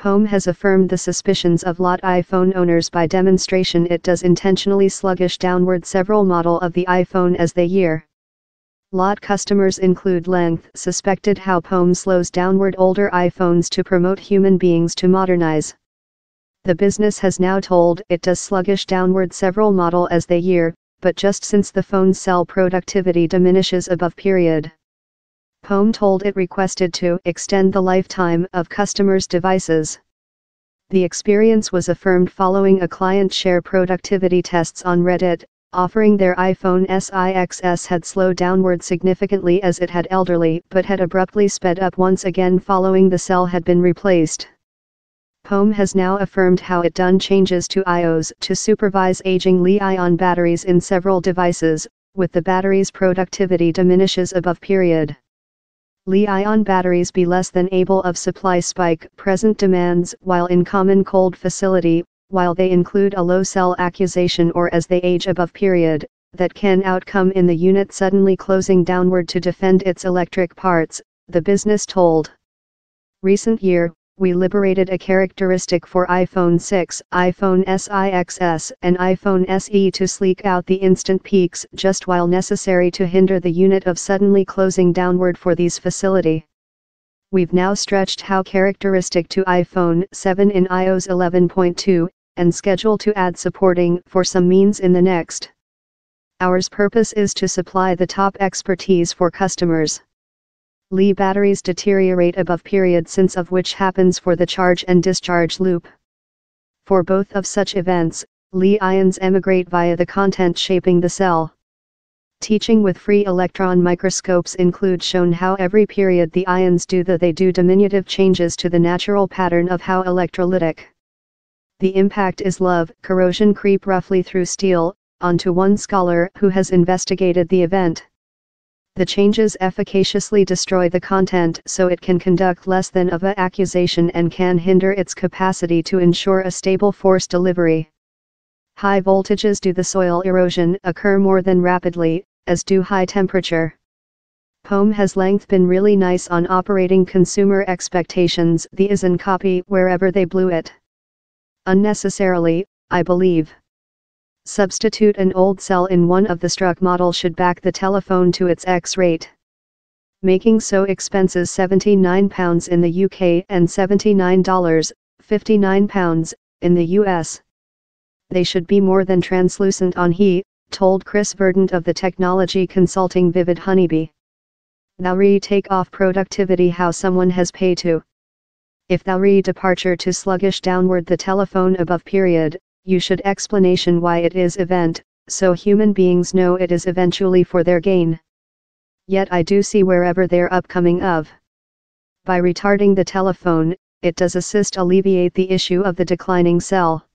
POEM has affirmed the suspicions of lot iPhone owners by demonstration it does intentionally sluggish downward several model of the iPhone as they year. Lot customers include length suspected how POEM slows downward older iPhones to promote human beings to modernize. The business has now told it does sluggish downward several model as they year, but just since the phone's cell productivity diminishes above period. POEM told it requested to extend the lifetime of customers' devices. The experience was affirmed following a client share productivity tests on Reddit, offering their iPhone SE had slowed downward significantly as it had elderly but had abruptly sped up once again following the cell had been replaced. POEM has now affirmed how it done changes to iOS to supervise aging Li-ion batteries in several devices, with the battery's productivity diminishes above period. Li-ion batteries be less than able of supply spike present demands while in common cold facility, while they include a low cell accusation or as they age above period, that can outcome in the unit suddenly closing downward to defend its electric parts, the business told. Recent year, we liberated a characteristic for iPhone 6, iPhone SE and iPhone SE to sleek out the instant peaks just while necessary to hinder the unit of suddenly closing downward for these facility. We've now stretched how characteristic to iPhone 7 in iOS 11.2, and schedule to add supporting for some means in the next. Ours purpose is to supply the top expertise for customers. Li batteries deteriorate above period since of which happens for the charge and discharge loop. For both of such events, Li ions emigrate via the content shaping the cell. Teaching with free electron microscopes include shown how every period the ions do diminutive changes to the natural pattern of how electrolytic. The impact is love, corrosion creep roughly through steel, onto one scholar who has investigated the event. The changes efficaciously destroy the content so it can conduct less than of a accusation and can hinder its capacity to ensure a stable force delivery. High voltages do the soil erosion occur more than rapidly, as do high temperature. POEM has length been really nice on operating consumer expectations the ISN copy wherever they blew it. Unnecessarily, I believe. Substitute an old cell in one of the struck model should back the telephone to its X rate. Making so expenses £79 in the UK and $79.59 in the US. They should be more than translucent on he, told Chris Verdant of the technology consulting Vivid Honeybee. Thou take off productivity how someone has pay to. If thou departure to sluggish downward the telephone above period, you should explanation why it is event, so human beings know it is eventually for their gain. Yet I do see wherever they're upcoming of. By retarding the telephone, it does assist alleviate the issue of the declining cell.